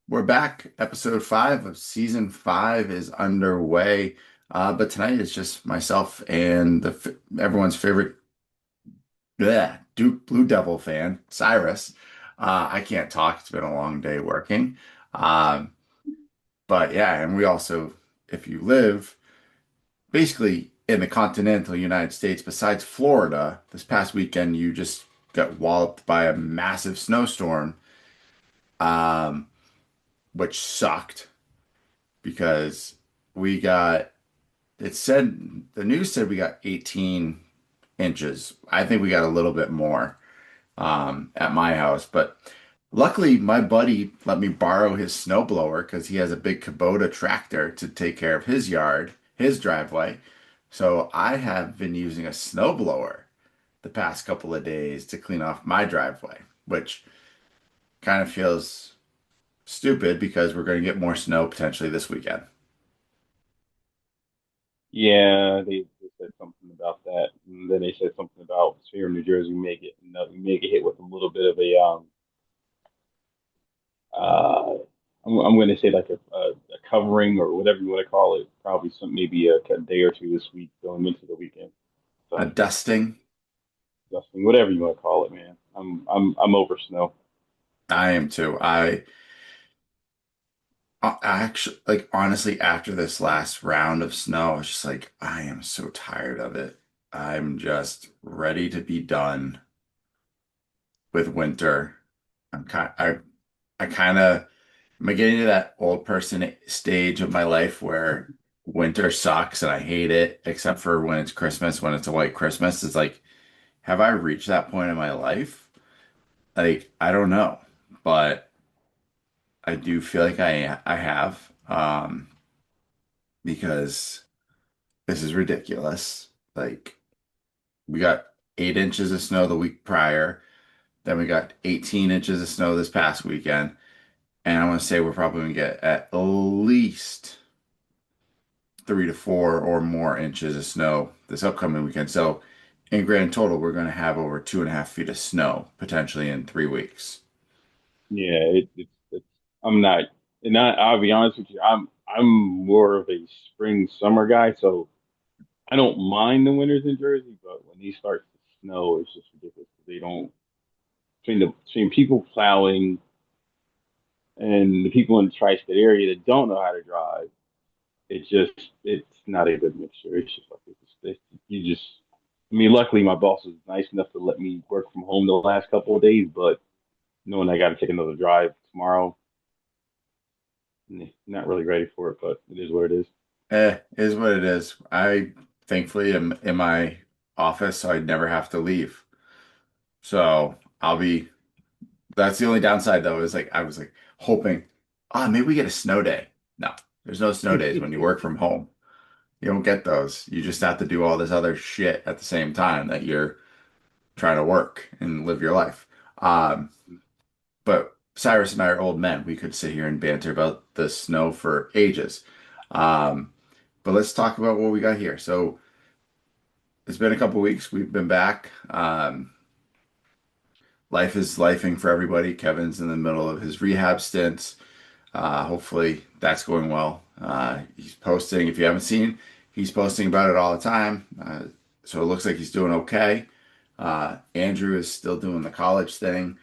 We're back. Episode 5 of season 5 is underway. But tonight it's just myself and everyone's favorite Duke Blue Devil fan, Cyrus. I can't talk. It's been a long day working. Um, but yeah, and we also, if you live basically in the continental United States, besides Florida, this past weekend you just got walloped by a massive snowstorm, um, which sucked because we got it said the news said we got 18 inches. I think we got a little bit more at my house, but luckily my buddy let me borrow his snowblower because he has a big Kubota tractor to take care of his yard, his driveway. So I have been using a snowblower the past couple of days to clean off my driveway, which kind of feels stupid because we're going to get more snow potentially this weekend. Yeah, they said something about that, and then they said something about here in New Jersey, we may get hit with a little bit of uh, I'm going to say like a covering or whatever you want to call it, probably maybe a day or two this week going into the weekend. A So dusting. dusting, whatever you want to call it, man. I'm over snow. I am too. I actually, like, honestly, after this last round of snow, I was just like, I am so tired of it. I'm just ready to be done with winter. I kind of, am I getting to that old person stage of my life where winter sucks and I hate it, except for when it's Christmas, when it's a white Christmas. It's like, have I reached that point in my life? Like, I don't know, but I do feel like I have, because this is ridiculous. Like, we got 8 inches of snow the week prior. Then we got 18 inches of snow this past weekend. And I want to say we're probably going to get at least 3 to 4 or more inches of snow this upcoming weekend. So, in grand total, we're going to have over 2.5 feet of snow potentially in 3 weeks. Yeah, it's I'm not, and I'll be honest with you, I'm more of a spring summer guy, so I don't mind the winters in Jersey, but when these start to snow, it's just ridiculous. They don't between people plowing and the people in the tri-state area that don't know how to drive. It's not a good mixture. It's just like you just. I mean, luckily my boss was nice enough to let me work from home the last couple of days, but knowing I got to take another drive tomorrow, not really ready for it. But it is what it is. Is what it is. I thankfully am in my office, so I never have to leave. So I'll be That's the only downside though, is like I was like hoping, maybe we get a snow day. No, there's no snow days when you work from home. You don't get those. You just have to do all this other shit at the same time that you're trying to work and live your life. Um, but Cyrus and I are old men. We could sit here and banter about the snow for ages. Um, but let's talk about what we got here. So it's been a couple weeks. We've been back. Life is lifing for everybody. Kevin's in the middle of his rehab stints. Hopefully that's going well. He's posting, if you haven't seen, he's posting about it all the time. So it looks like he's doing okay. Andrew is still doing the college thing.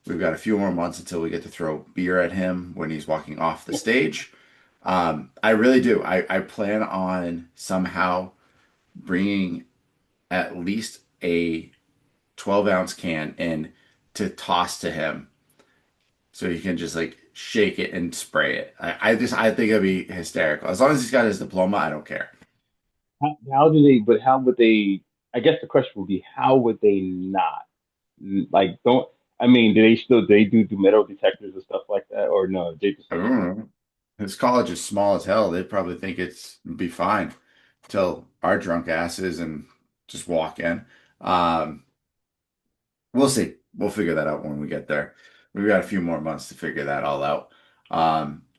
We've got a few more months until we get to throw beer at him when he's walking off the stage. I really do. I plan on somehow bringing at least a 12-ounce can in to toss to him so he can just like shake it and spray it. I think it'd be hysterical. As long as he's got his diploma, I don't care. How do they? But how would they? I guess the question would be, how would they not? Like, don't. I mean, do they do metal detectors and stuff like that, or no? They just I let don't you in. know. His college is small as hell. They'd probably think it's be fine till our drunk asses and just walk in. Um, we'll see. We'll figure that out when we get there. We've got a few more months to figure that all out.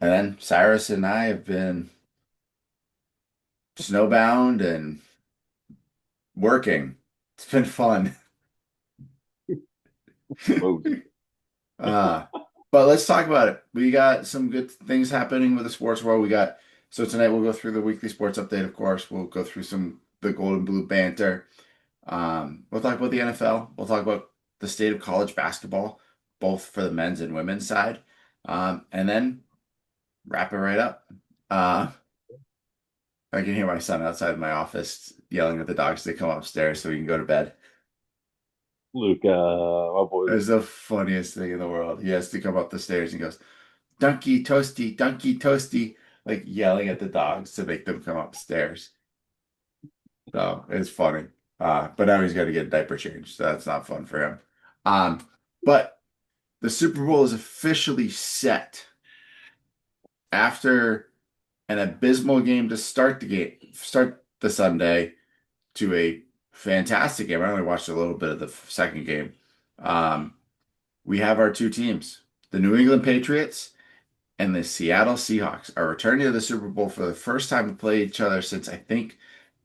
And then Cyrus and I have been snowbound and working. It's been fun. Moses. Uh, But let's talk about it. We got some good things happening with the sports world. So tonight we'll go through the weekly sports update, of course. We'll go through some the gold and blue banter. We'll talk about the NFL. We'll talk about the state of college basketball, both for the men's and women's side. And then wrap it right up. Uh, I can hear my son outside my office yelling at the dogs to come upstairs so we can go to bed. Luke, my boy It's Luke. the funniest thing in the world. He has to come up the stairs and goes, Donkey Toasty, like yelling at the dogs to make them come upstairs. So it's funny. But now he's got to get a diaper change, so that's not fun for him. But the Super Bowl is officially set after an abysmal game to start the Sunday to a fantastic game. I only watched a little bit of the second game. Um, we have our two teams, the New England Patriots and the Seattle Seahawks are returning to the Super Bowl for the first time to play each other since I think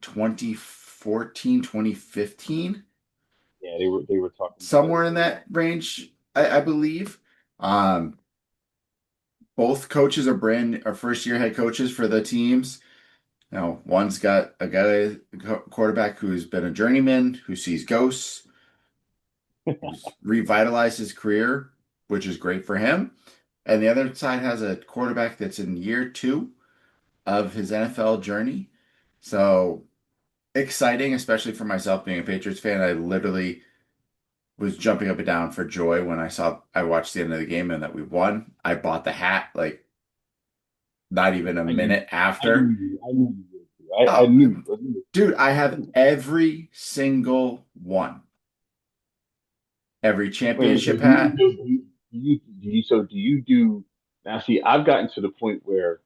2014, 2015, Yeah, they were talking about it. somewhere in that range, I believe. Um, both coaches are first year head coaches for the teams. Now, one's got a guy, quarterback who's been a journeyman, who sees ghosts, who's revitalized his career, which is great for him. And the other side has a quarterback that's in year two of his NFL journey. So exciting, especially for myself being a Patriots fan. I literally was jumping up and down for joy when I watched the end of the game and that we won. I bought the hat like not even a I knew, minute after. I knew you would too. I Oh, knew, dude, I I have knew. every single one. Every Wait a minute. So championship hat. do you do now? See, I've gotten to the point where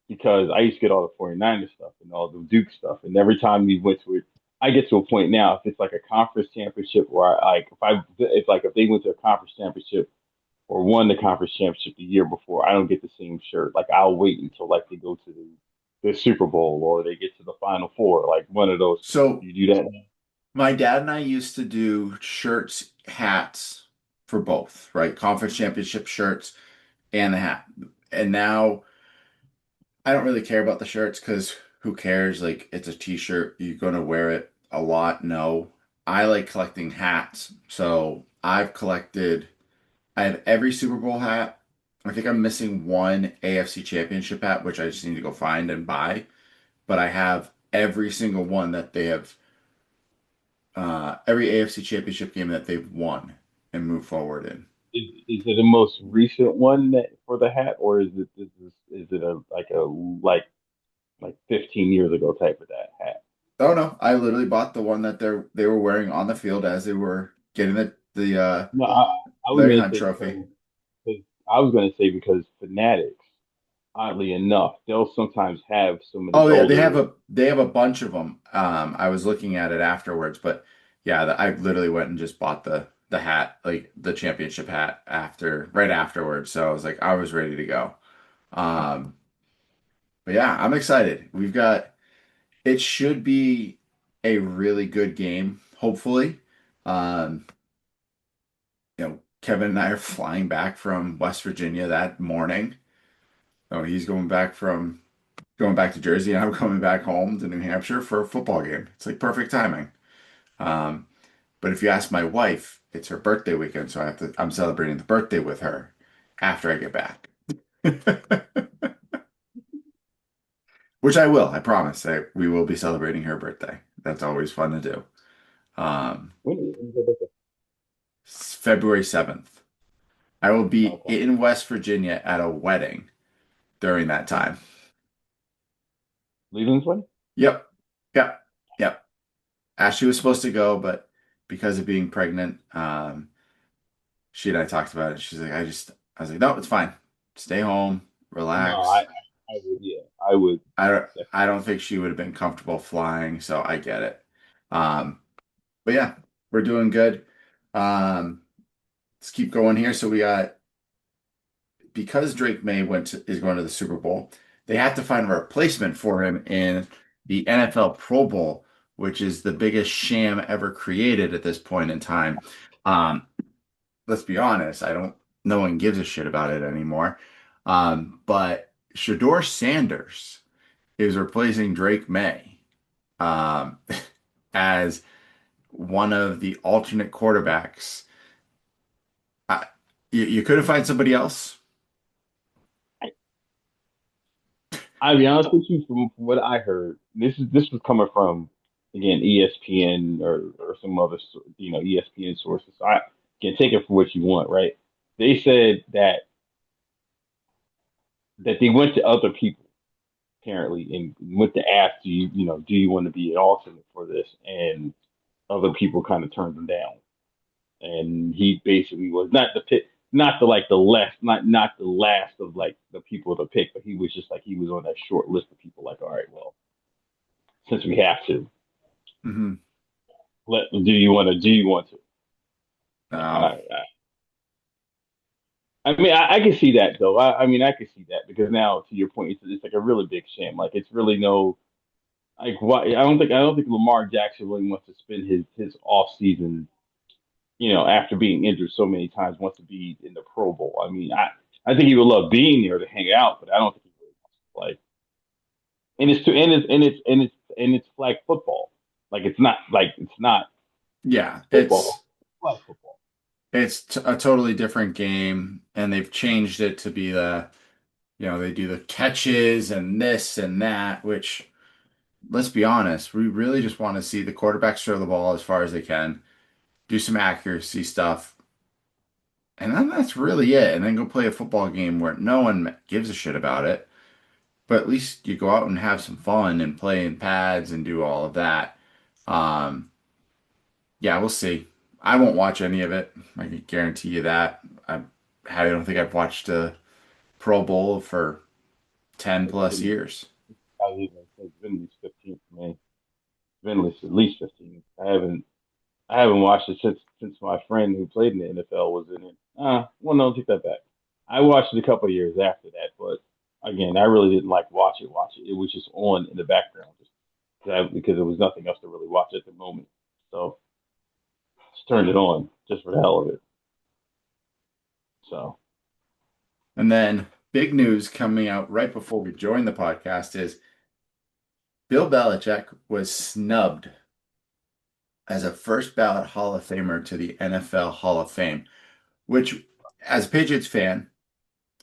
because I used to get all the 49ers stuff and all the Duke stuff, and every time we went to it, I get to a point now if it's like a conference championship where I like if they went to a conference championship or won the conference championship the year before, I don't get the same shirt. Like I'll wait until like they go to the Super Bowl or they get to the Final Four, like one of those things. So Do you do that? my dad and I used to do shirts, hats for both, right? Conference championship shirts and the hat. And now I don't really care about the shirts because who cares? Like, it's a t-shirt. You're gonna wear it a lot. No. I like collecting hats. So I have every Super Bowl hat. I think I'm missing one AFC Championship hat, which I just need to go find and buy. But I have every single one that they have, every AFC Championship game that they've won and moved forward in. Is it the most recent one that for the hat, or is it a like 15 years ago type of that hat? Oh no, I literally bought the one that they were wearing on the field as they were getting the No, I was Larry gonna Hunt say trophy. because I was gonna say because Fanatics, oddly enough, they'll sometimes have some of the Oh yeah, older. they have a bunch of them. I was looking at it afterwards, but yeah, I literally went and just bought the hat, like the championship hat right afterwards. So I was like, I was ready to go. Um, but yeah, I'm excited. It should be a really good game, hopefully. Um, Kevin and I are flying back from West Virginia that morning. Oh, he's going back to Jersey, and I'm coming back home to New Hampshire for a football game. It's like perfect timing. Um, but if you ask my wife, it's her birthday weekend, so I'm celebrating the birthday with her after I get back. Which I will, I promise. We will be celebrating her birthday. That's always fun to do. Um, When February 7th. I will be okay, in West Virginia at a wedding during that time. Leland's one. Yep. Yep. Yep. Ashley was supposed to go, but because of being pregnant, she and I talked about it. I was like, no, it's fine. Stay home, No, relax. I would, yeah, I would I definitely. don't think she would have been comfortable flying, so I get it. Um, but yeah, we're doing good. Um, let's keep going here. So we got because Drake May is going to the Super Bowl, they have to find a replacement for him in the NFL Pro Bowl, which is the biggest sham ever created at this point in time. Um, let's be honest, I don't no one gives a shit about it anymore. But Shador Sanders is replacing Drake May um, as one of the alternate quarterbacks. I, you couldn't find somebody else? I'll be honest with you, from what I heard, this was coming from again ESPN or some other ESPN sources. So I can take it for what you want, right? They said that they went to other people apparently and went to ask, do you want to be an alternate for this? And other people kind of turned them down. And he basically was not the pick, not the like the last, not the last of like the people to pick, but he was just like he was on that short list of people. Like, all right, well, since we have to, Hmm. do you want to? And No. I mean, I can see that though. I mean, I can see that because now, to your point, it's like a really big shame. Like, it's really no like why. I don't think Lamar Jackson really wants to spend his off season, after being injured so many times, wants to be in the Pro Bowl. I mean, I think he would love being there to hang out, but I don't think he really wants to play. And it's to and it's flag football. Like it's not Yeah, football. It's flag football. it's a totally different game, and they've changed it to be they do the catches and this and that, which let's be honest, we really just want to see the quarterbacks throw the ball as far as they can, do some accuracy stuff, and then that's really it. And then go play a football game where no one gives a shit about it. But at least you go out and have some fun and play in pads and do all of that. Um, yeah, we'll see. I won't watch any of it. I can guarantee you that. I don't think I've watched a Pro Bowl for 10 It's plus been years. it's been at least 15 for me. It's been at least 15. I haven't watched it since my friend who played in the NFL was in it. Well, no, take that back. I watched it a couple of years after that, but again, I really didn't like watch it. It was just on in the background, because there was nothing else to really watch at the moment. So just turned it on just for the hell of it. So And then big news coming out right before we joined the podcast is Bill Belichick was snubbed as a first ballot Hall of Famer to the NFL Hall of Fame, which, as a Patriots fan,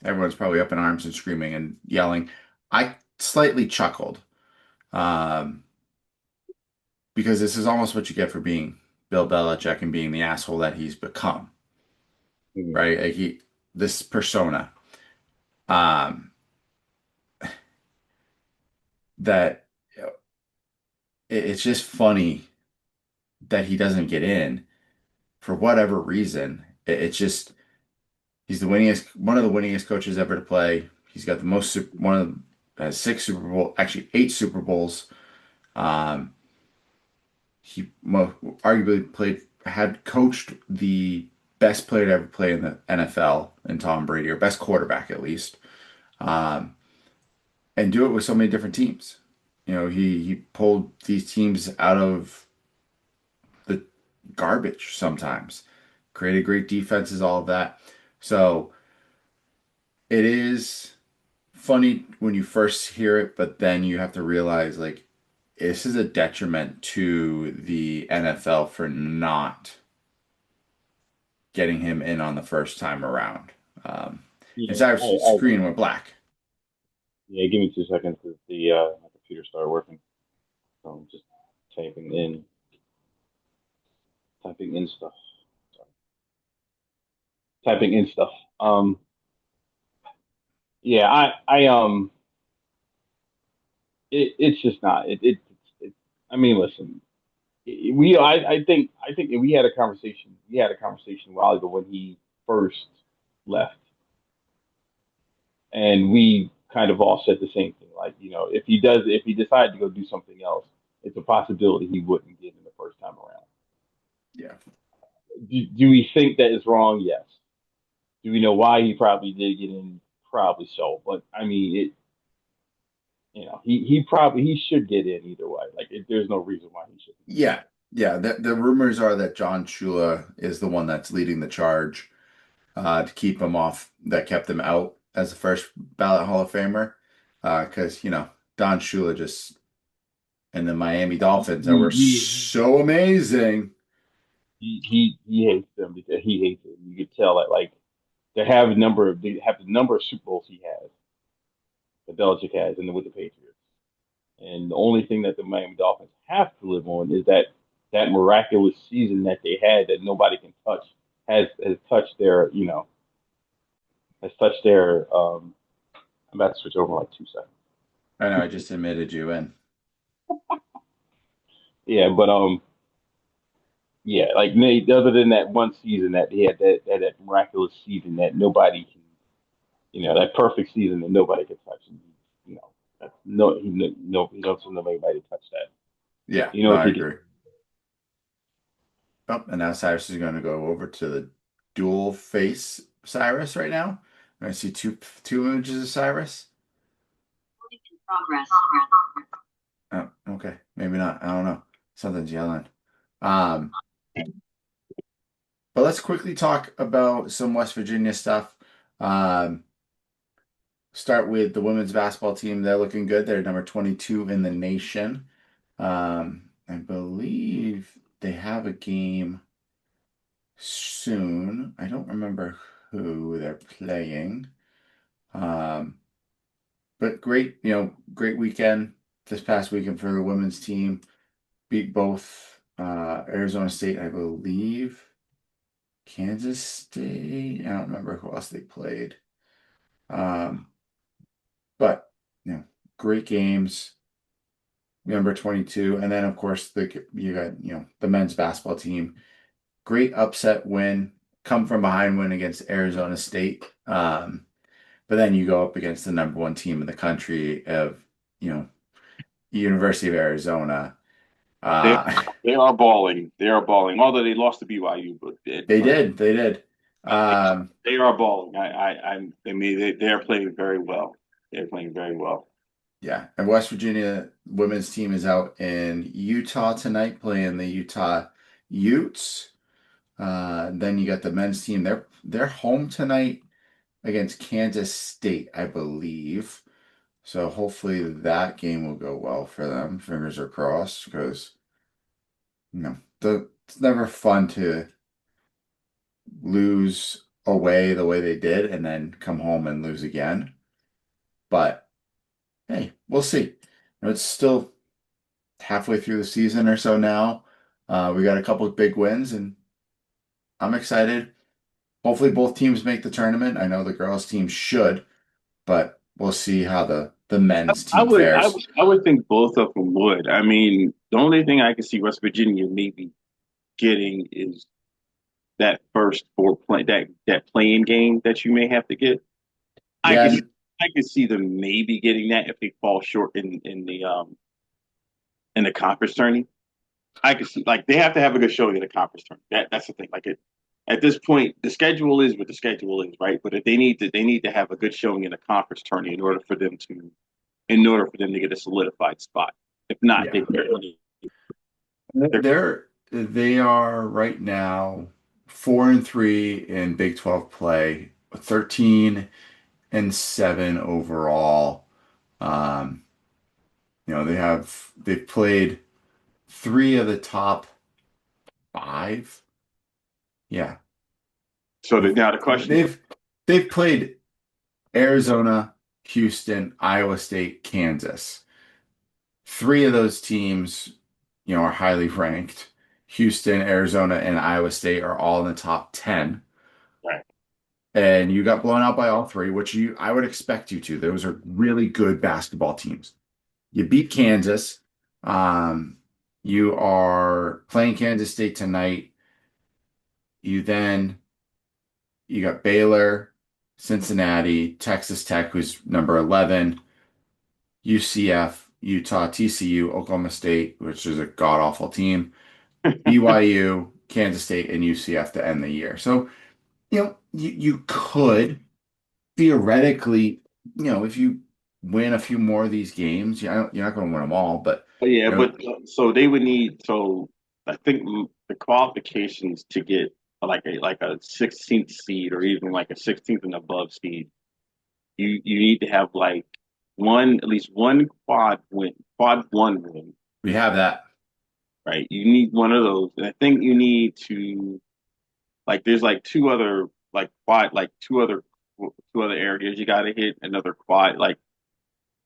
everyone's probably up in arms and screaming and yelling. I slightly chuckled um, because this is almost what you get for being Bill Belichick and being the asshole that he's become, mm, right? Like this persona um, that it's just funny that he doesn't get in for whatever reason. It's just he's one of the winningest coaches ever to play. He's got the most, one of the, has six Super Bowl, actually eight Super Bowls. Um, arguably had coached the best player to ever play in the NFL in Tom Brady, or best quarterback at least, um, and do it with so many different teams. He pulled these teams out of the garbage sometimes, created great defenses, all of that. So it is funny when you first hear it, but then you have to realize like this is a detriment to the NFL for not getting him in on the first time around. Um, and yeah, Cyrus' I agree. screen went black. Yeah, give me 2 seconds because the my computer started working. So I'm just typing in typing in stuff. Sorry. Typing in stuff. Um, yeah, it's just not it I mean, listen, I think we had a conversation a while ago when he first left, and we kind of all said the same thing. Like, if he decided to go do something else, it's a possibility he wouldn't get in the first time around. Yeah. Do we think that is wrong? Yes. Do we know why he probably did get in? Probably so. But I mean, he should get in either way. Like, there's no reason why he shouldn't get Yeah. Yeah. The rumors are that John Shula is the one that's leading the charge. to keep him off. That kept him out as the first ballot Hall of Famer. Because, Don Shula just and the Miami Dolphins that He were he so amazing. he hates them because he hates it. You could tell that like they have the number of Super Bowls he has, that Belichick has, and with the Patriots. And the only thing that the Miami Dolphins have to live on is that miraculous season that they had that nobody can touch has touched their has touched their I'm about to switch over in like 2 seconds. I know I just admitted you in. Yeah, but yeah, like other than that one season that he had that miraculous season that nobody can that perfect season that nobody can touch. And, you know, that's he doesn't know anybody to touch that. Yeah, He no, knows I he can. agree. Oh, and now Cyrus is going to go over to the dual face Cyrus right now. I see two images of Cyrus. Progress. Oh, okay, maybe not. I don't know. Something's yelling. Um, but let's quickly talk about some West Virginia stuff. Um, Start with the women's basketball team. They're looking good. They're number 22 in the nation. I believe they have a game soon. I don't remember who they're playing. Um, but great, great weekend this past weekend for the women's team. Beat both Arizona State, I believe, Kansas State. I don't remember who else they played. Um, but great games. Number 22, and then of course you got the men's basketball team. Great upset win, come from behind win against Arizona State. But then you go up against the number one team in the country of you know University of Arizona. They Uh, they are balling. They are balling. Although they lost to BYU, but they did. Um, they are balling. I mean they are playing very well. They're playing very well. yeah, and West Virginia women's team is out in Utah tonight playing the Utah Utes. Then you got the men's team. They're home tonight against Kansas State, I believe. So hopefully that game will go well for them. Fingers are crossed because it's never fun to lose away the way they did and then come home and lose again. But hey, we'll see. It's still halfway through the season or so now. We got a couple of big wins and I'm excited. Hopefully both teams make the tournament. I know the girls team should, but we'll see how the men's I team would I fares. would I would think both of them would. I mean, the only thing I can see West Virginia maybe getting is that first four play that playing game that you may have to get. I Yeah, could I could see them maybe getting that if they fall short in the conference tourney. I could see like they have to have a good showing in the conference tourney. That's the thing. Like at this point, the schedule is what the schedule is, right? But if they need to have a good showing in the conference tourney in order for them to get a solidified spot. If not, yeah. they're They are right now 4-3 in Big 12 play, 13-7 overall. Um, they've played three of the top five. Yeah. so They've now the question is, they've played Arizona, Houston, Iowa State, Kansas. Three of those teams, are highly ranked. Houston, Arizona, and Iowa State are all in the top 10. right? And you got blown out by all three, which I would expect you to. Those are really good basketball teams. You beat Kansas. Um, you are playing Kansas State tonight. You then you got Baylor, Cincinnati, Texas Tech, who's number 11, UCF, Utah, TCU, Oklahoma State, which is a god-awful team, BYU, Kansas State, and UCF to end the year. So, you could theoretically, if you win a few more of these games, you're not going to win them all, but But yeah, you know, but so they would need. So I think the qualifications to get like a 16th seed or even like a 16th and above seed, you need to have like one at least one quad one win, We have that. right? You need one of those, and I think you need to like there's like two other areas you got to hit another quad like.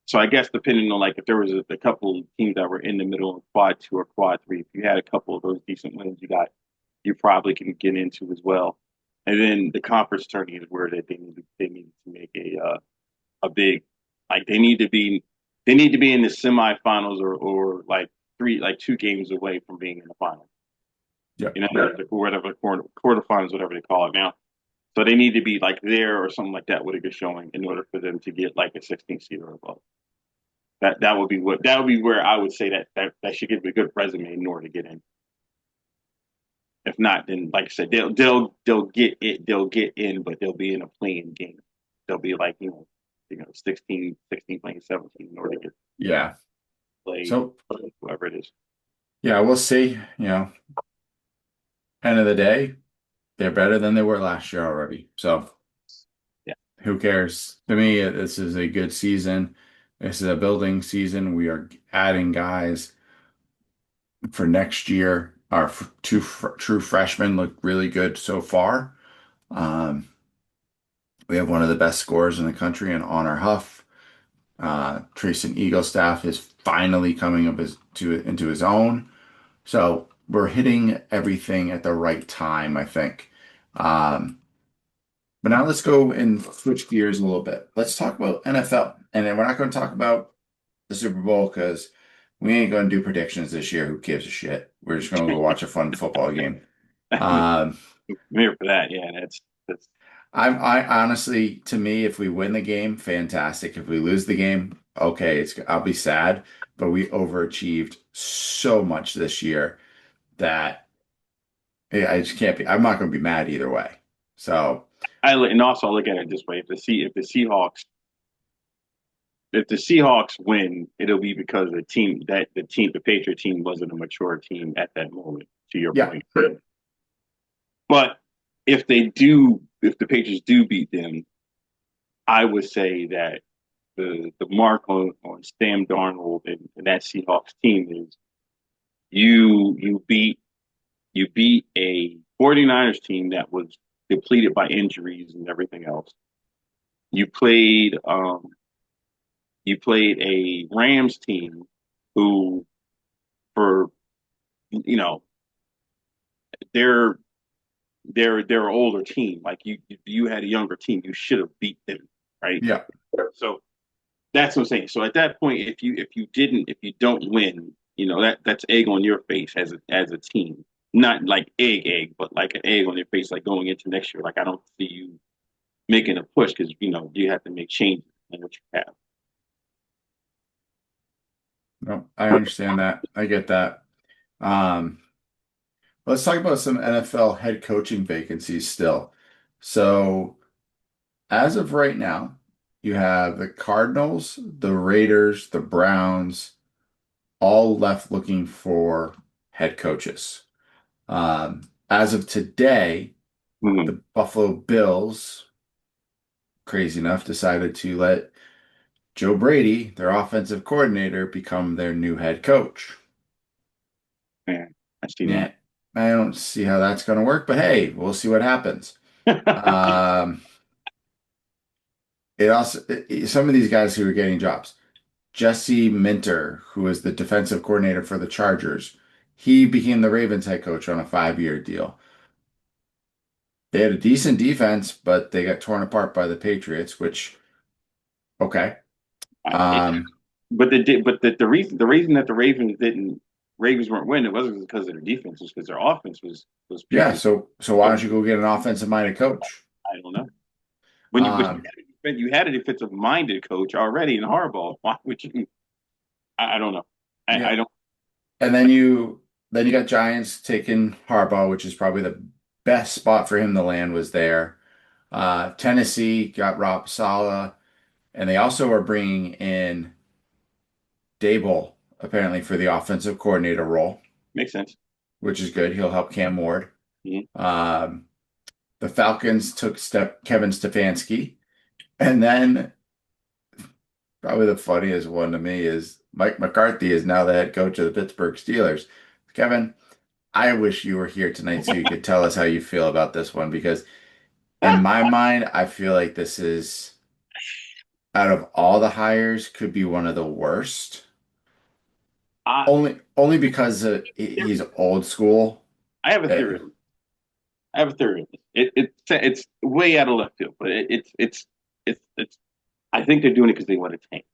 So I guess depending on like if there was a couple teams that were in the middle of quad two or quad three, if you had a couple of those decent wins, you probably can get into as well. And then the conference tourney is where they need to make a big like they need to be in the semifinals or like two games away from being in the final. Yeah. You know, whatever quarterfinals, whatever they call it now. So they need to be like there or something like that with a good showing in order for them to get like a 16th seed or above. That would be where I would say that should give a good resume in order to get in. If not, then like I said, they'll get in, but they'll be in a playing game. They'll be like 16 playing 17 in order to get Yeah. play So whoever it is. yeah, we'll see. End of the day, they're better than they were last year already. So Yeah, who cares? To me, this is a good season. This is a building season. We are adding guys for next year. Our two true freshmen look really good so far. Um, we have one of the best scorers in the country in Honor Huff. Trayson Eaglestaff is finally coming into his own. So we're hitting everything at the right time, I think. Um, but now let's go and switch gears a little bit. Let's talk about NFL. And then we're not going to talk about the Super Bowl because we ain't going to do predictions this year. Who gives a shit? We're just going to go watch a fun football game. I'm Um, here for that. Yeah, that's I honestly, to me, if we win the game, fantastic. If we lose the game, okay, I'll be sad. But we overachieved so much this year that I just can't be. I'm not going to be mad either way. So and also I look at it this way: if the Seahawks win, it'll be because the Patriot team wasn't a mature team at that moment. To your yeah, point, but if the Patriots do beat them, I would say that the mark on Sam Darnold and that Seahawks team is you beat a 49ers team that was depleted by injuries and everything else. You played you played a Rams team who for you know they're they're an older team. Like you had a younger team, you should have beat them, right? yeah. So that's what I'm saying. So at that point, if you don't win, that's egg on your face as a team. Not like egg, but like an egg on your face, like going into next year. Like I don't see you making a push because you have to make changes in what you have. No, I understand that. I get that. Um, let's talk about some NFL head coaching vacancies still. So, as of right now, you have the Cardinals, the Raiders, the Browns, all left looking for head coaches. As of today, Mm-hmm. the Buffalo Bills, crazy enough, decided to let Joe Brady, their offensive coordinator, become their new head coach. Man, I see Yeah, that. I don't see how that's going to work, but hey, we'll see what happens. Um, some of these guys who are getting jobs. Jesse Minter, who is the defensive coordinator for the Chargers, he became the Ravens head coach on a 5-year deal. They had a decent defense, but they got torn apart by the Patriots, which, okay. It, Um, the reason that the Ravens weren't winning it wasn't because of their defense, it was because their offense was yeah, picking. so why don't you go get an offensive-minded coach? I don't know. Um, You had a defensive minded coach already in Harbaugh. Why would you? I don't know. yeah. I don't. And then you got Giants taking Harbaugh, which is probably the best spot for him to land was there. Tennessee got Rob Saleh, and they also are bringing in Dable apparently for the offensive coordinator role, Makes sense. which is good. He'll help Cam Ward. Mhm. The Falcons took Kevin Stefanski, and then probably the funniest one to me is Mike McCarthy is now the head coach of the Pittsburgh Steelers. Kevin, I wish you were here tonight so you could tell us how you feel about this one because in my mind, I feel like this is out of all the hires could be one of the worst. I Only because he's old school. I have a Eh, theory. I have a theory. It's way out of left field, but it's. I think they're doing it because they want to tank,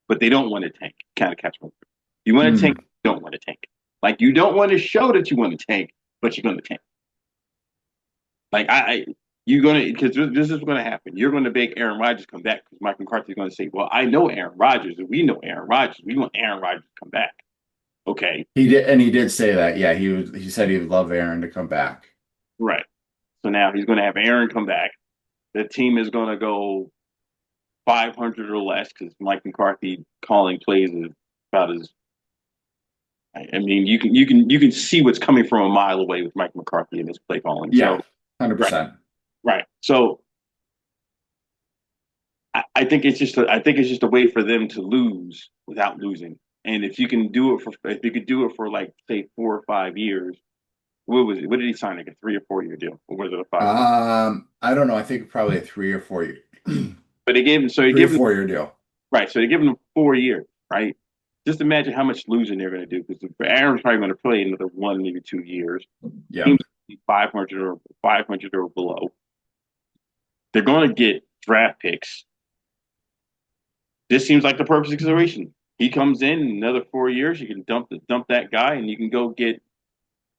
but they don't want to tank. Kind of catch my drift. You want to tank, hmm, you don't want to tank. Like you don't want to show that you want to tank, but you're going to tank. Like you're gonna because this is going to happen. You're going to make Aaron Rodgers come back because Mike McCarthy's going to say, "Well, I know Aaron Rodgers, and we know Aaron Rodgers. We want Aaron Rodgers to come back." Okay, he did say that. Yeah, he said he would love Aaron to come back. right. So now he's going to have Aaron come back. The team is going to go 500 or less because Mike McCarthy calling plays is about as. I mean, you can see what's coming from a mile away with Mike McCarthy and his play calling. Yeah, So right, 100%. right. So I think it's just a way for them to lose without losing. And if you can do it for if you could do it for like say 4 or 5 years, what was it? What did he sign like a 3 or 4 year deal? Or was it a 5 year? I don't know. I think probably a 3 or 4 year, But they gave him so he three or gave him four year deal. right. So they give him 4 years, right? Just imagine how much losing they're going to do because Aaron's probably going to play another 1 maybe 2 years. Yeah. Teams 500 or below. They're going to get draft picks. This seems like the perfect situation. He comes in another 4 years. You can dump that guy, and you can go get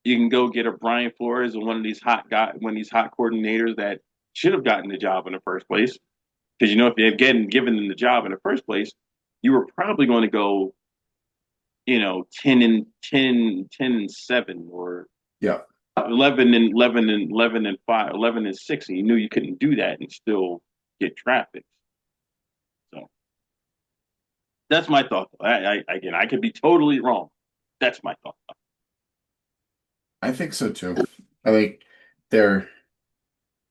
a Brian Flores or one of these hot coordinators that should have gotten the job in the first place. Because if you had given them the job in the first place, you were probably going to go 10-7 or Yeah. 11-5, 11-6, and you knew you couldn't do that and still get traffic. So that's my thought. Again, I could be totally wrong. That's my thought. I think so too. I think they're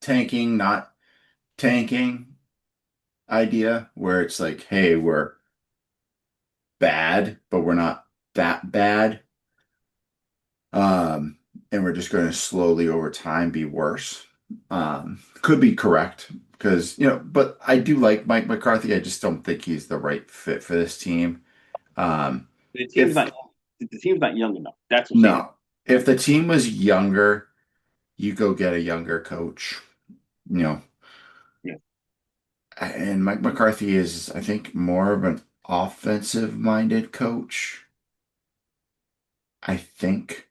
tanking, not tanking idea where it's like, hey, we're bad, but we're not that bad. And we're just going to slowly over time be worse. Could be correct because, but I do like Mike McCarthy. I just don't think he's the right fit for this team. Um, The team's if not the team's not young enough. That's what changed. no, if the team was younger, you go get a younger coach, you know, Yeah. and Mike McCarthy is, I think, more of an offensive minded coach. I think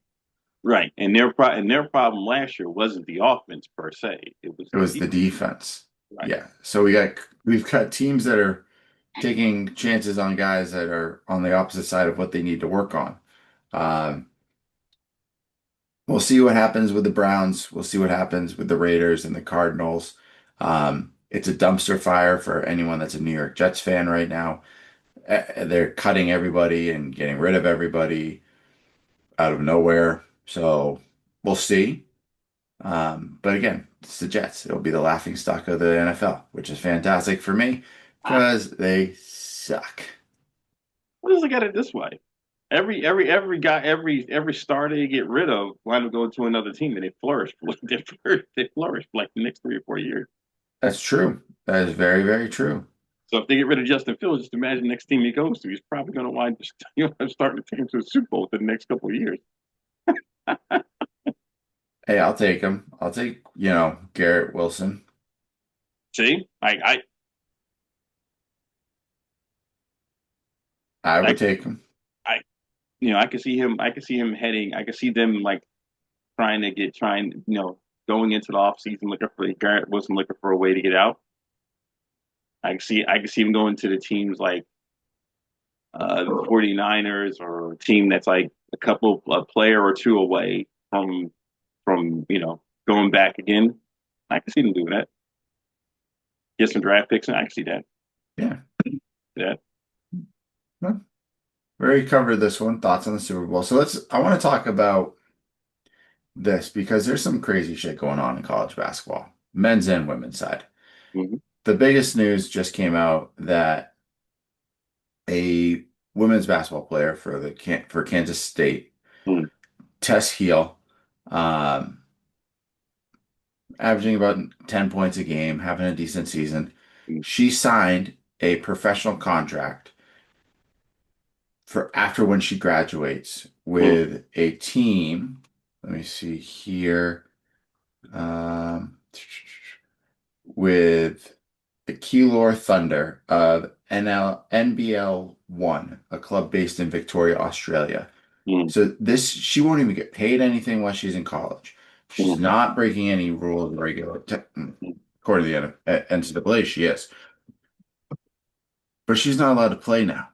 Right. And their problem last year wasn't the offense per se. It was it the was the defense. defense. Right. Yeah. So we've got teams that are taking chances on guys that are on the opposite side of what they need to work on. Um, we'll see what happens with the Browns. We'll see what happens with the Raiders and the Cardinals. It's a dumpster fire for anyone that's a New York Jets fan right now. They're cutting everybody and getting rid of everybody out of nowhere. So we'll see. But again, it's the Jets. It'll be the laughing stock of the NFL, which is fantastic for me I, because they suck. what does look at it this way? Every guy, every star they get rid of wind up going to another team and they flourish. They flourish for like the next 3 or 4 years. That's true. That is very, very true. So if they get rid of Justin Fields, just imagine the next team he goes to, he's probably going to wind up starting to take him to the Super Bowl within the next couple of years. Hey, I'll take him. I'll take, Garrett Wilson. See, I I, would take him. I, I could see him. I could see him heading. I could see them like going into the offseason looking for Garrett Wilson looking for a way to get out. I could see him going to the teams like the 49ers or a team that's like a player or two away from going back again. I can see them doing that. Get some draft picks, and I can see that. Yeah. Yeah. Well, we already covered this one. Thoughts on the Super Bowl. So I want to talk about this because there's some crazy shit going on in college basketball. men's and women's side. Hmm. The biggest news just came out that a women's basketball player for Kansas State, Hmm. Tess Heel, um, averaging about 10 points a game, having a decent season. She signed a professional contract for after when she graduates Hmm. with a team. Let me see here. Um, with the Keilor Thunder of NBL 1, a club based in Victoria, Australia. Hmm. So she won't even get paid anything while she's in college. She's Hmm. not breaking any rules according to the NCAA, she is. But she's not allowed to play now.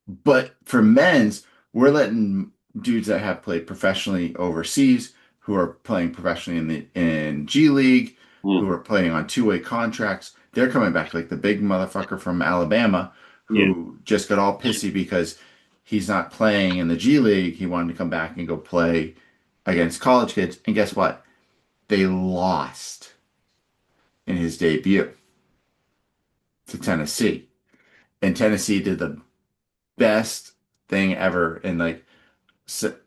But for men's, we're letting dudes that have played professionally overseas, who are playing professionally in G League, Hmm. who are playing on two-way contracts, they're coming back like the big motherfucker from Alabama Yeah. who just got all pissy because he's not playing in the G League. He wanted to come back and go play against college kids. And guess what? They lost in his debut to Tennessee. And Tennessee did the best thing ever. And like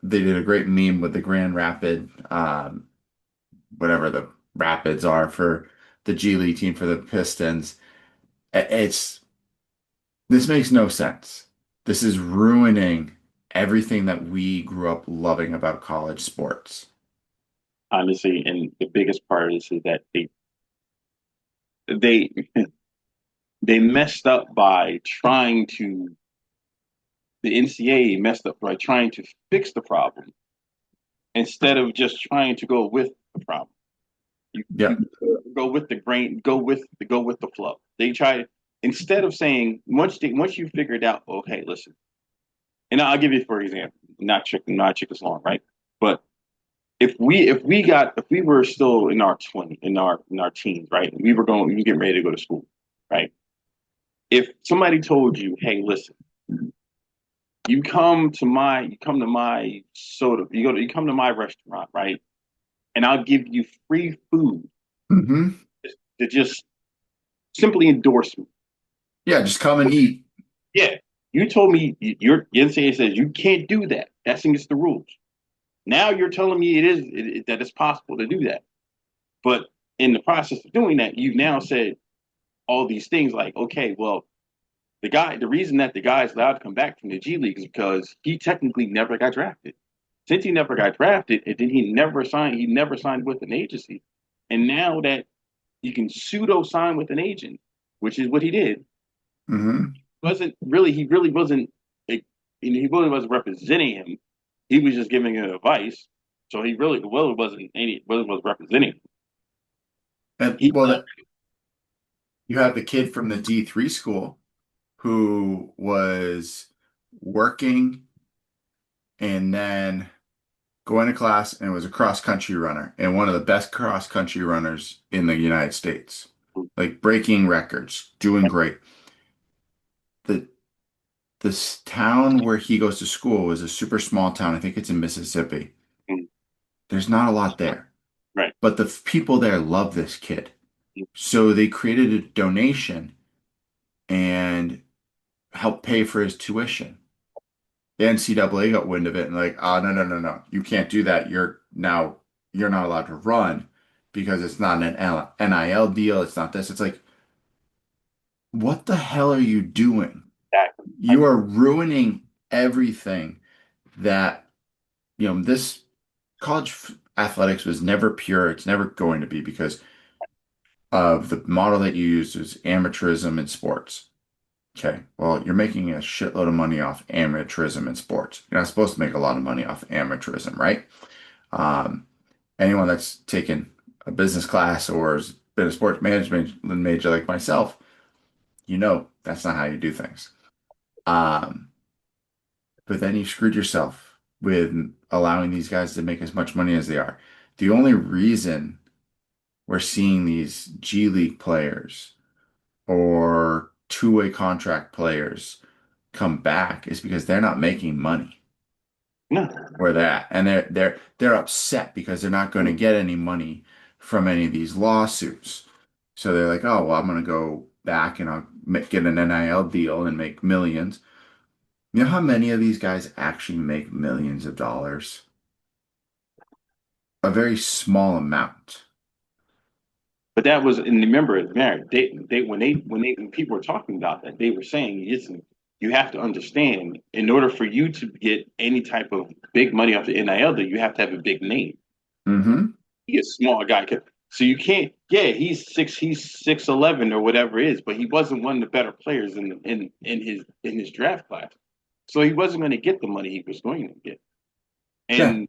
they did a great meme with the Grand Rapid, whatever the Rapids are for the G League team for the Pistons. It's this makes no sense. This is ruining everything that we grew up loving about college sports. Honestly, and the biggest part is that they they messed up by trying to the NCAA messed up by trying to fix the problem instead of just trying to go with the problem. You Yep. go with the grain, go with the flow. They try instead of saying once you figured out, okay, listen, and I'll give you for example, not chick this long, right? But if we were still in our 20 in our teens, right, and we getting ready to go to school, right? If somebody told you, hey, listen, you come to my soda, you come to my restaurant, right? And I'll give you free food Hmm. to just simply endorse me. Yeah, just come and eat. Yeah, you told me your NCAA says you can't do that. That's against the rules. Now you're telling me that it's possible to do that. But in the process of doing that, you've now said all these things like, okay, well, the reason that the guy is allowed to come back from the G League is because he technically never got drafted. Since he never got drafted, and then he never signed with an agency. And now that you can pseudo sign with an agent, which is what he did, Hmm. he really wasn't he really wasn't representing him. He was just giving him advice. So he really was representing him. And He well, you have the kid from the D3 school who was working and then going to class and was a cross country runner and one of the best cross country runners in the United States. Like breaking records, doing great. The this town where he goes to school is a super small town. I think it's in Mississippi. There's not a lot there, right. but the people there love this kid. So they created a donation and helped pay for his tuition. The NCAA got wind of it and like, oh no, no, no, no. You can't do that. You're not allowed to run because it's not an NIL deal. It's not this. It's like, what the hell are you doing? Exactly. You are ruining everything that, this athletics was never pure. It's never going to be because of the model that you used is amateurism in sports. Okay, well, you're making a shitload of money off amateurism in sports. You're not supposed to make a lot of money off amateurism, right? Um, Anyone that's taken a business class or has been a sports management major like myself, that's not how you do things. Um, but then you screwed yourself with allowing these guys to make as much money as they are. The only reason we're seeing these G League players or two-way contract players come back is because they're not making money No. where they're at. And they're upset because they're not going to get any money from any of these lawsuits. So they're like, oh, well, I'm going to go back and I'll get an NIL deal and make millions. You know how many of these guys actually make millions of dollars? A very small amount. But that was, and remember, Merritt, when people were talking about that, they were saying, listen, you have to understand, in order for you to get any type of big money off the NIL, you have to have a big name. Mm-hmm. He is a small guy, so you can't. Yeah, he's 6'11" or whatever it is, but he wasn't one of the better players in his draft class, so he wasn't going to get the money he was going to get. Yeah.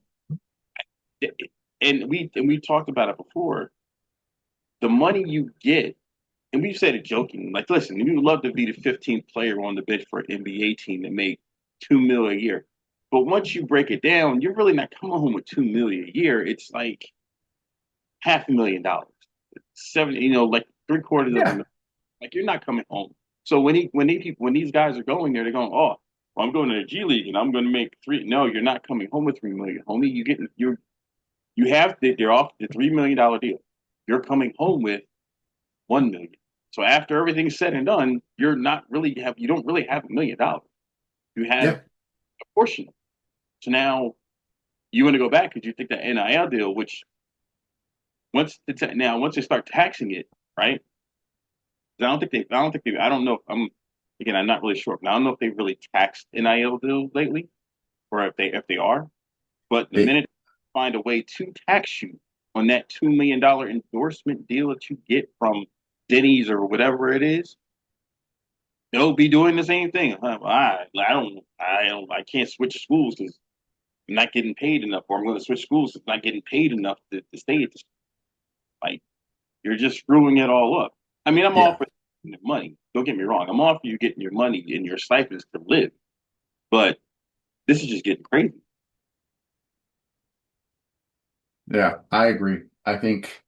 And we talked about it before. The money you get, and we've said it joking, like, listen, you would love to be the 15th player on the bench for an NBA team that make $2 million a year. But once you break it down, you're really not coming home with $2 million a year. It's like $500,000, like three quarters of a Yeah. million. Like, you're not coming home. So when these guys are going there, they're going, oh, well, I'm going to the G League and I'm going to make three. No, you're not coming home with 3 million, homie. They're off the $3 million deal. You're coming home with 1 million. So after everything's said and done, you don't really have $1 million. You have Yeah. a portion. So now you want to go back because you think that NIL deal, which once they start taxing it, right? I don't know if I'm not really sure, but I don't know if they've really taxed NIL deals lately, or if they are. But the They, minute they find a way to tax you on that $2 million endorsement deal that you get from Denny's or whatever it is, they'll be doing the same thing. I can't switch schools because I'm not getting paid enough, or I'm going to switch schools because I'm not getting paid enough to stay at this. Like, you're just screwing it all up. I mean, I'm all yeah. for the money. Don't get me wrong. I'm all for you getting your money and your stipends to live, but this is just getting crazy. Yeah. I agree. I think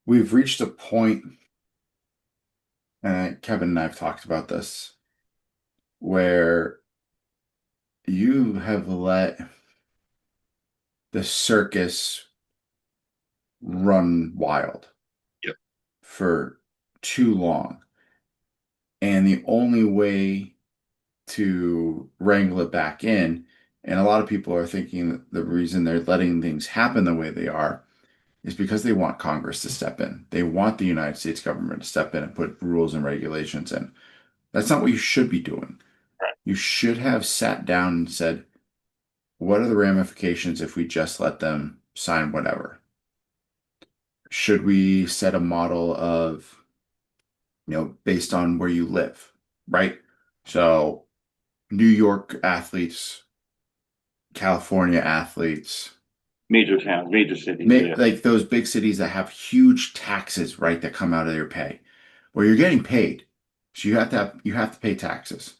we've reached a point, and Kevin and I have talked about this, where you have let the circus run wild Yep. for too long. And the only way to wrangle it back in, and a lot of people are thinking that the reason they're letting things happen the way they are is because they want Congress to step in. They want the United States government to step in and put rules and regulations in. That's not what you should be doing. Right. You should have sat down and said, what are the ramifications if we just let them sign whatever? Should we set a model of, based on where you live, right? So New York athletes, California athletes, Major towns, major cities. Yeah. like those big cities that have huge taxes, right, that come out of their pay. Well, you're getting paid. So you have to pay taxes.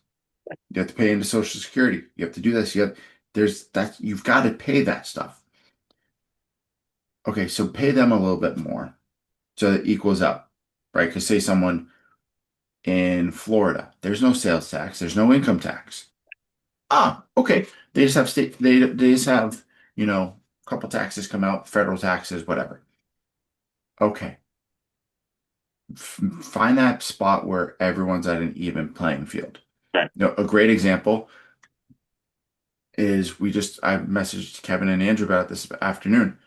You have to pay into Social Security. You have to do this. You've got to pay that stuff. Okay, so pay them a little bit more so it equals out, right? Because say someone in Florida, there's no sales tax, there's no income tax. Ah, okay. They just have, a couple taxes come out, federal taxes, whatever. Okay. Find that spot where everyone's at an even playing field. Right. A great example is I messaged Kevin and Andrew about it this afternoon,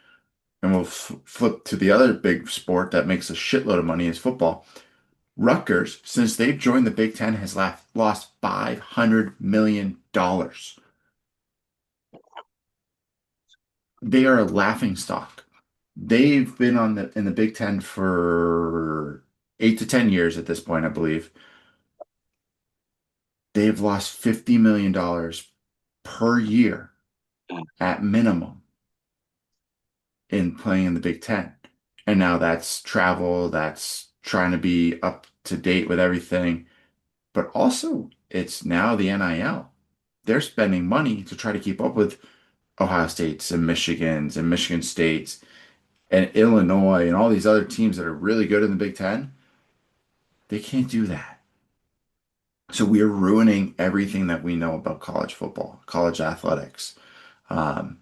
and we'll flip to the other big sport that makes a shitload of money is football. Rutgers, since they've joined the Big Ten, has lost $500 million. They are a laughing stock. They've been in the Big Ten for 8 to 10 years at this point, I believe. They've lost $50 million per year at minimum in playing in the Big Ten. And now that's travel, that's trying to be up to date with everything. But also, it's now the NIL. They're spending money to try to keep up with Ohio States and Michigans and Michigan States and Illinois and all these other teams that are really good in the Big Ten. They can't do that. So we are ruining everything that we know about college football, college athletics. Um,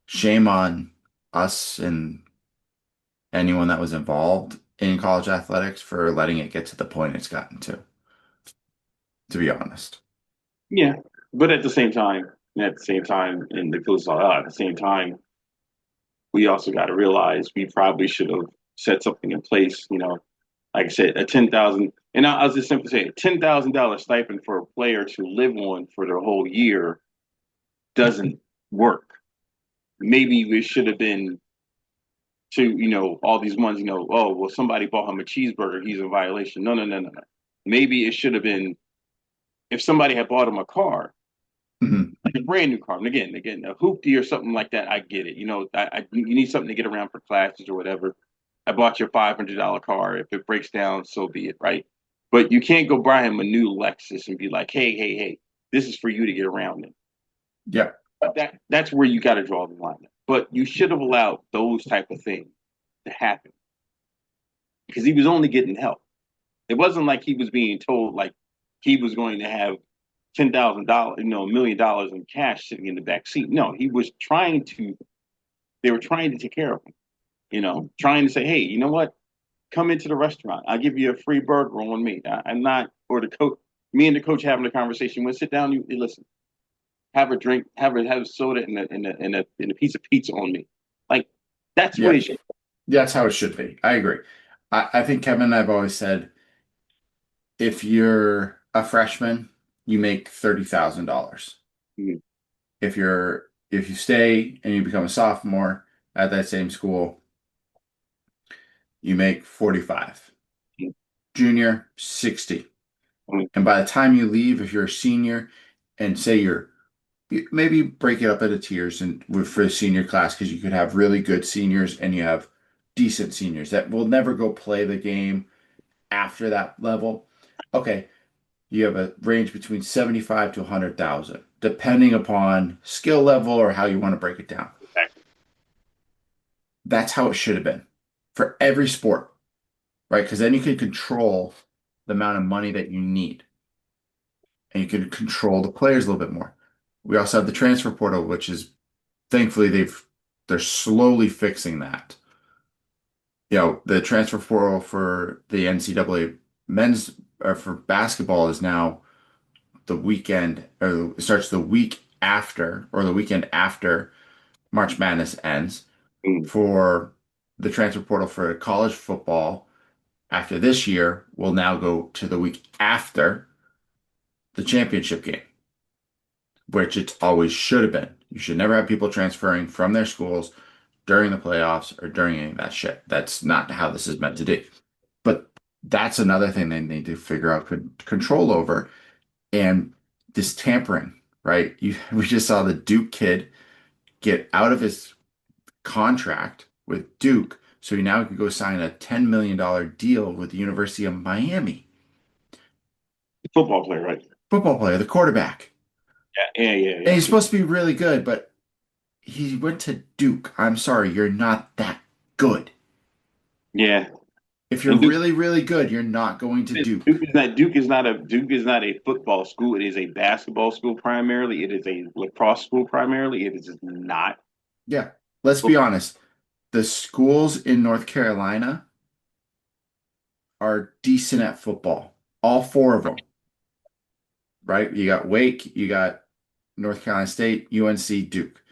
Shame on us and anyone that was involved in college athletics for letting it get to the point it's gotten to be honest. Yeah, but at the same time, and the coach thought, at the same time, we also got to realize we probably should have set something in place. Like I said, a 10,000, and I was just simply saying, $10,000 stipend for a player to live on for their whole year doesn't work. Maybe we should have been to, all these ones, oh, well, somebody bought him a cheeseburger, he's in violation. No, no, no, no, no. Maybe it should have been if somebody had bought him a car, Mhm. like a brand new car. And again, a hoopty or something like that. I get it. You need something to get around for classes or whatever. I bought your $500 car. If it breaks down, so be it, right? But you can't go buy him a new Lexus and be like, hey, hey, hey, this is for you to get around in. Yeah. But that's where you got to draw the line. But you should have allowed those type of things to happen because he was only getting help. It wasn't like he was being told like he was going to have $10,000, $1 million in cash sitting in the back seat. No, he was trying to. They were trying to take care of him. Trying to say, hey, you know what? Come into the restaurant. I'll give you a free burger on me. I'm not, or the coach. Me and the coach having a conversation. We'll sit down. You listen. Have a drink. Have a soda and a piece of pizza on me. Like that's what Yeah. it should. That's how it should be. I agree. I think Kevin and I've always said if you're a freshman, you make $30,000. Mhm. If you stay and you become a sophomore at that same school, you make 45. Junior, 60. Mhm. And by the time you leave, if you're a senior and say maybe break it up into tiers and for the senior class because you could have really good seniors and you have decent seniors that will never go play the game after that level. Okay, you have a range between 75 to 100,000, depending upon skill level or how you want to break it down. That's how it should have been for every sport, right? Because then you can control the amount of money that you need and you can control the players a little bit more. We also have the transfer portal, which is thankfully they're slowly fixing that. The transfer portal for the NCAA men's or for basketball is now the weekend, or it starts the week after, or the weekend after March Madness ends. Mhm. For the transfer portal for college football after this year will now go to the week after the championship game, which it always should have been. You should never have people transferring from their schools during the playoffs or during any of that shit. That's not how this is meant to do. But that's another thing they need to figure out control over. And this tampering, right? We just saw the Duke kid get out of his contract with Duke, so he now can go sign a $10 million deal with the University of Miami. Football player, right? Football player, the quarterback. Yeah, yeah, yeah, And yeah. he's supposed to be really good, but he went to Duke. I'm sorry, you're not that good. Yeah. If you're And Duke, really, really good, you're not going to Duke Duke. is not Duke is not a football school. It is a basketball school primarily. It is a lacrosse school primarily. It is not. Yeah, let's be honest. The schools in North Carolina are decent at football. All four of them, right? You got Wake, you got North Carolina State, UNC, Duke.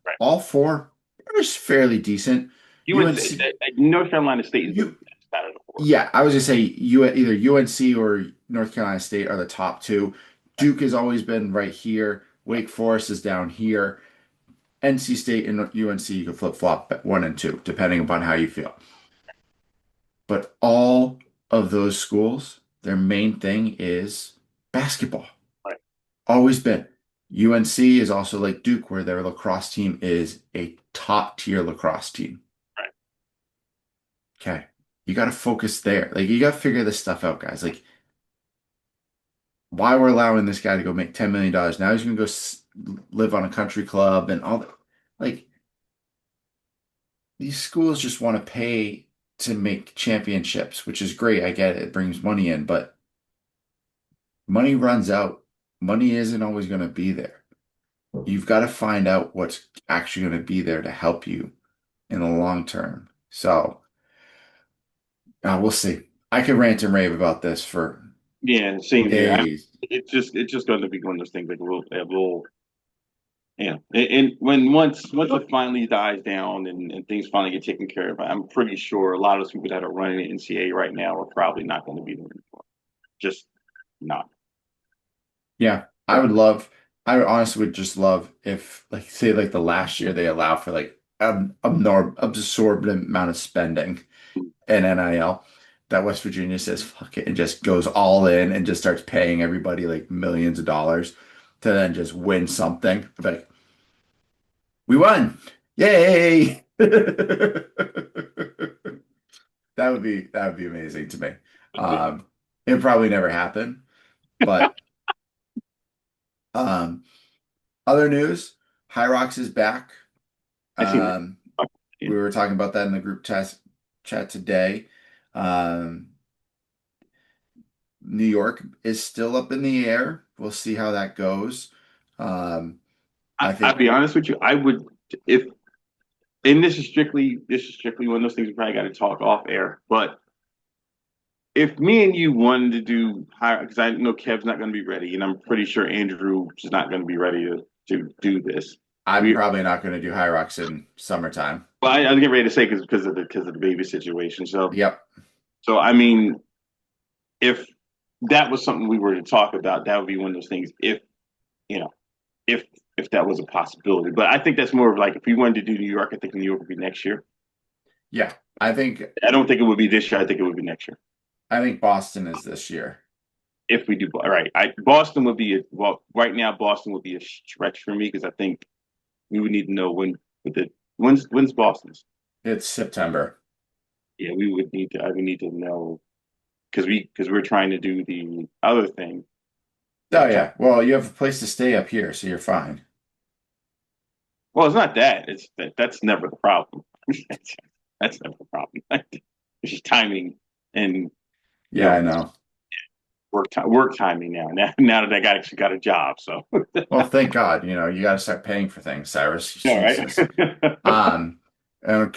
Right. All four are just fairly decent. UNC, UNC, North Carolina State is the you, best out of the four. yeah, I was gonna say either UNC or North Carolina State are the top two. Duke has always been right here. Wake Forest is down here. NC State and UNC, you can flip flop one and two, depending upon how you feel. But all of those schools, their main thing is basketball. Right. Always been. UNC is also like Duke, where their lacrosse team is a top tier lacrosse team. Right. Okay. You got to focus there. Like, you got to figure this stuff out, guys. Like, why we're allowing this guy to go make $10 million. Now he's going to live on a country club and all that. Like, these schools just want to pay to make championships, which is great. I get it. It brings money in, but money runs out. Money isn't always going to be there. You've got to find out what's actually going to be there to help you in the long term. So We'll see. I could rant and rave about this for Yeah, same here. days. It's just going to be one of those things like a little. Yeah, and when once it finally dies down and things finally get taken care of, I'm pretty sure a lot of those people that are running the NCAA right now are probably not going to be there anymore. Just not. Yeah, I would honestly would just love if, like, say, like the last year they allow for like absorbent amount of spending in NIL that West Virginia says fuck it and just goes all in and just starts paying everybody like millions of dollars to then just win something. Like, we won. Yay! That would be amazing to me. Um, it probably never happened, but um, other news, High Rocks is back. I seen that. Um, Yeah. we were talking about that in the group chat today. Um, New York is still up in the air. We'll see how that goes. Um, I I'll think be honest with you. I would if and this is strictly one of those things we probably got to talk off air. But if me and you wanted to do higher, because I know Kev's not going to be ready, and I'm pretty sure Andrew is not going to be ready to do this. I'm We, probably not going to do High Rocks in summertime. well, I was getting ready to say because of the baby situation. So Yep. so I mean, if that was something we were to talk about, that would be one of those things. If you know, if if that was a possibility, but I think that's more of like if we wanted to do New York, I think New York would be next year. Yeah. I don't think it would be this year. I think it would be next year. I think Boston is this year. If we do, all right, Boston would be well. Right now, Boston would be a stretch for me because I think we would need to know when's Boston's. It's September. Yeah, we would need to. I would need to know because we're trying to do the other thing. Oh That time. yeah. Well, you have a place to stay up here, so you're fine. Well, it's not that. That's never the problem. That's never the problem. It's just timing and you Yeah, I know know. work timing now. Now that I actually got a job, so Well, thank God, you got to start paying for things, Cyrus. all right. Jesus. Um, and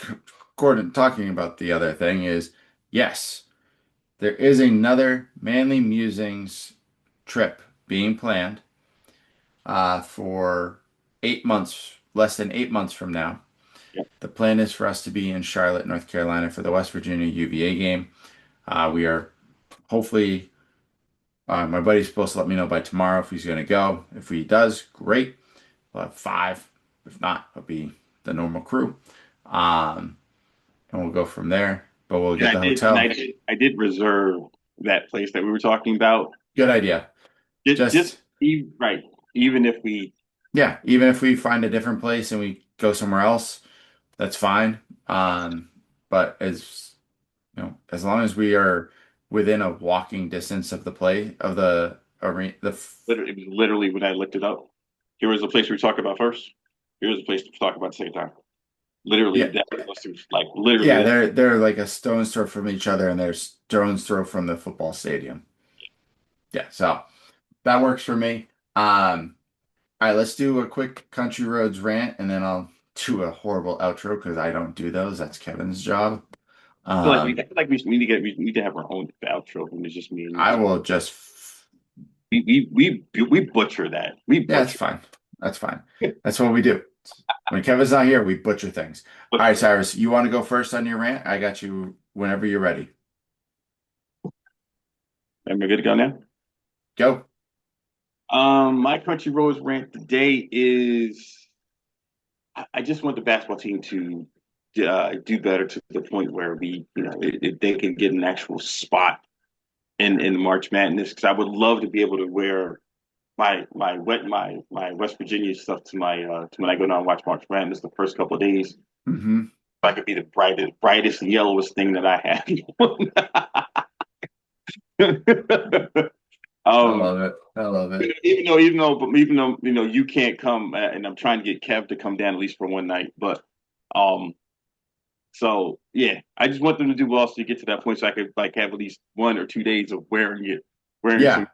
Gordon, talking about the other thing is, yes, there is another Manly Musings trip being planned for 8 months, less than 8 months from now. Yeah. The plan is for us to be in Charlotte, North Carolina for the West Virginia UVA game. We are hopefully, my buddy's supposed to let me know by tomorrow if he's going to go. If he does, great. We'll have five. If not, it'll be the normal crew. Um, and we'll go from there. But we'll And get I the did, and hotel. I did reserve that place that we were talking about. Good idea. Just Just, right, even if we, yeah, even if we find a different place and we go somewhere else, that's fine. But as long as we are within a walking distance of the play of the arena, it was literally when I looked it up. Here was the place we talked about first. Here was the place to talk about the second time. Literally, yeah, that was like literally yeah, that. they're like a stone's throw from each other, and they're stone's throw from the football stadium. Yeah, so that works for me. All right, let's do a quick country roads rant, and then I'll do a horrible outro because I don't do those. That's Kevin's job. I Um, feel like we need to have our own outro when it's just me and you I because will just, we butcher that. We yeah, that's butcher. fine. That's fine. That's what we do. When Kevin's not here, we butcher things. All right, Cyrus, you want to go first on your rant? I got you whenever you're ready. Am I good to go now? Go. My country roads rant today is I just want the basketball team to do better to the point where if they can get an actual spot in March Madness, because I would love to be able to wear my West Virginia stuff to when I go down and watch March Madness the first couple of days. Hmm. If I could be the brightest, yellowest thing that I have. I um, love it. I love it. even though you can't come, and I'm trying to get Kev to come down at least for one night, but um, so yeah, I just want them to do well so you get to that point so I could like have at least 1 or 2 days of wearing some. Yeah,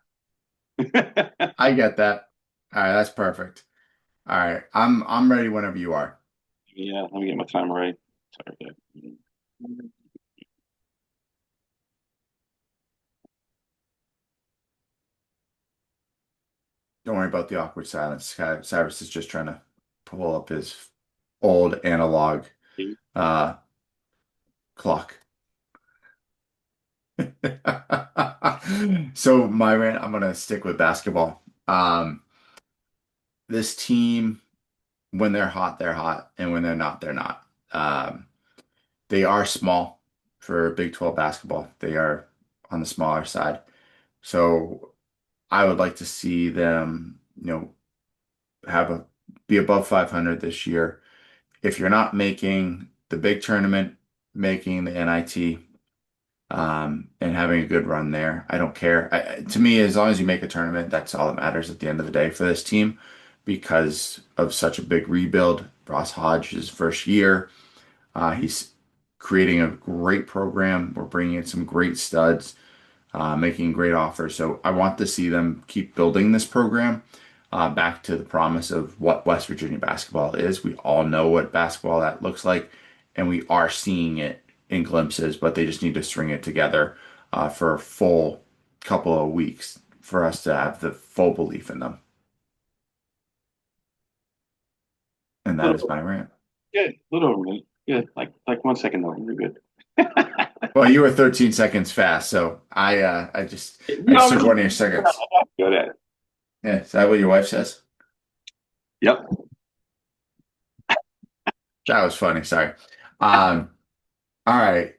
I get that. All right, that's perfect. All right, I'm ready whenever you are. Yeah, let me get my timer right. Sorry. Don't worry about the awkward silence. Cyrus is just trying to pull up his old analog uh, clock. So my rant, I'm gonna stick with basketball. This team, when they're hot, and when they're not, they're not. They are small for Big 12 basketball. They are on the smaller side. So I would like to see them, have a be above 500 this year. If you're not making the big tournament, making the NIT, and having a good run there. I don't care. To me, as long as you make a tournament, that's all that matters at the end of the day for this team because of such a big rebuild. Ross Hodge's first year, he's creating a great program. We're bringing in some great studs, making great offers. So I want to see them keep building this program back to the promise of what West Virginia basketball is. We all know what basketball that looks like, and we are seeing it in glimpses, but they just need to string it together for a full couple of weeks for us to have the full belief in them. And that is Little, my rant. good, little over a minute. Good, like 1 second though. You're good. Well, you were 13 seconds fast, so I just I No, just took one of your seconds. good at it. Yeah, is that what your wife says? Yep. That was funny. Sorry. Um, all right.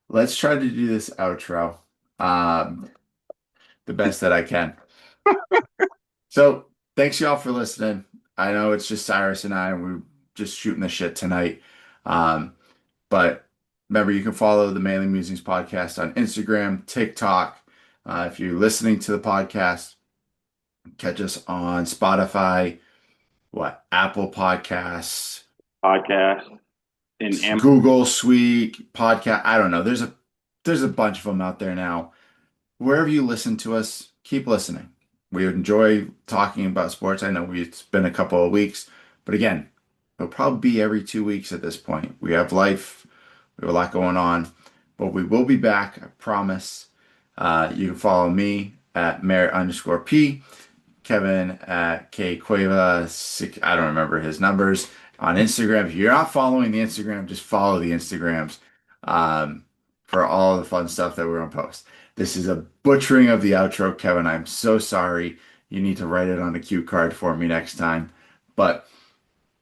Let's try to do this outro the best that I can. So, thanks y'all for listening. I know it's just Cyrus and I, and we're just shooting the shit tonight. Um, but remember, you can follow the Mainly Musings podcast on Instagram, TikTok. If you're listening to the podcast, catch us on Spotify, Apple Podcasts, Podcast and Google Suite podcast. I don't know. There's a bunch of them out there now. Wherever you listen to us, keep listening. We enjoy talking about sports. I know it's been a couple of weeks, but again, it'll probably be every 2 weeks at this point. We have life, we have a lot going on, but we will be back, I promise. You can follow me at Merritt_P, Kevin at K Cueva. I don't remember his numbers on Instagram. If you're not following the Instagram, just follow the Instagrams for all the fun stuff that we're gonna post. This is a butchering of the outro, Kevin. I'm so sorry. You need to write it on a cue card for me next time. But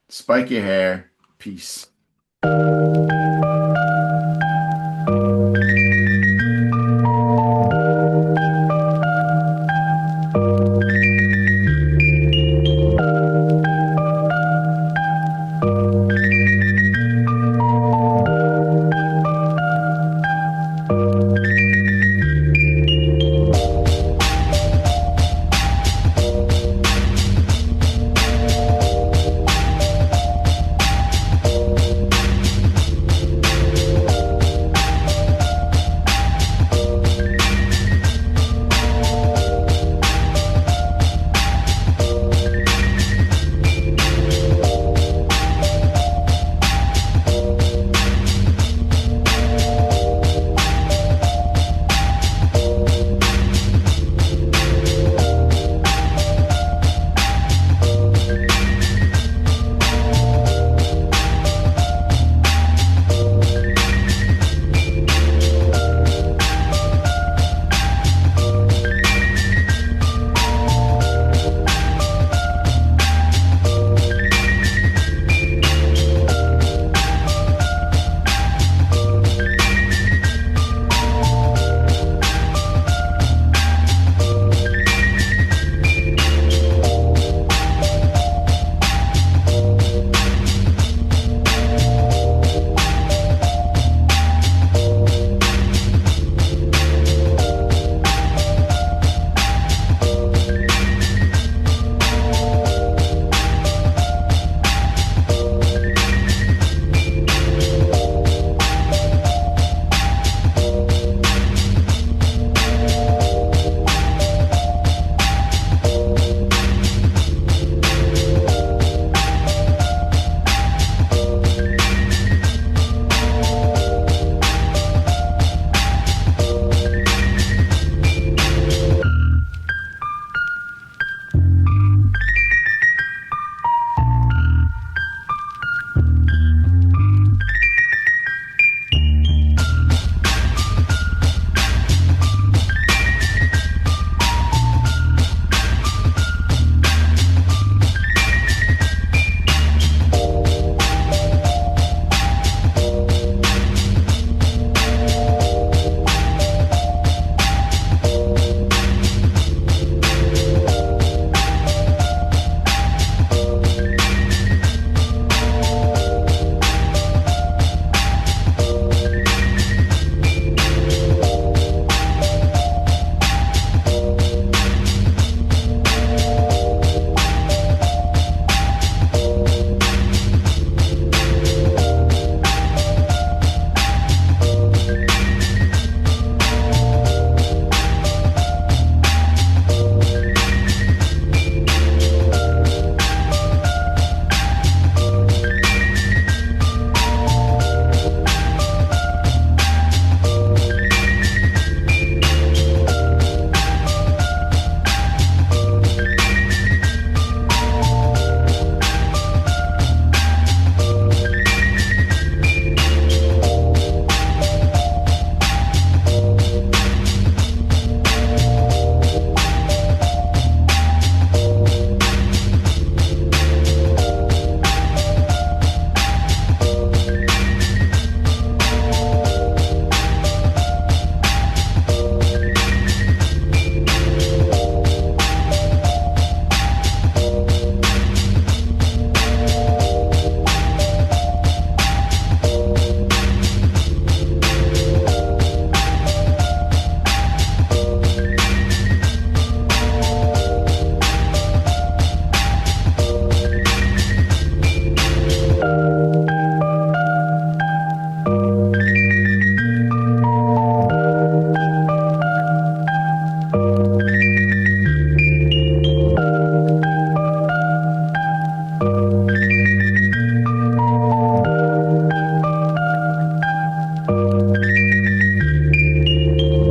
spike your hair. Peace.